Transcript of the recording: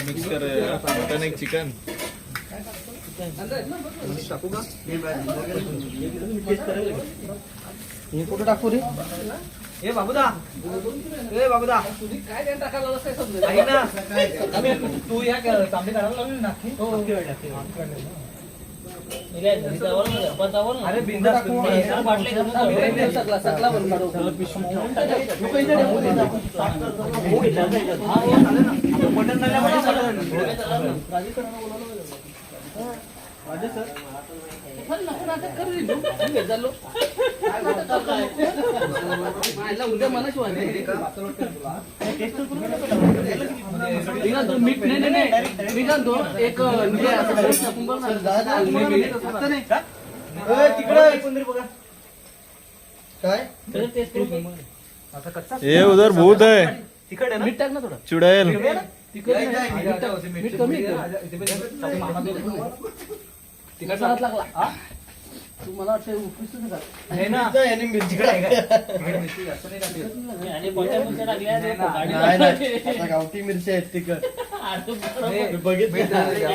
mix कर mutton एक chicken टाकू का हे कुठं टाकू रे ए बाबूदा काय त्यानं टाकायला काय समजेल आहे ना तू या तांबे काढायला लागली ना अरे बिंदास सकला बंद काढू मटन राजे सर उद्या मला मीठ नाही मी सांगतो एक काय ये उधर भूत है मीठ टाक ना थोडं चुड़ैल मीठ कमी तिखट लागला तू मला वाटतं गावठी मिरची आहेत तिखट बघितलं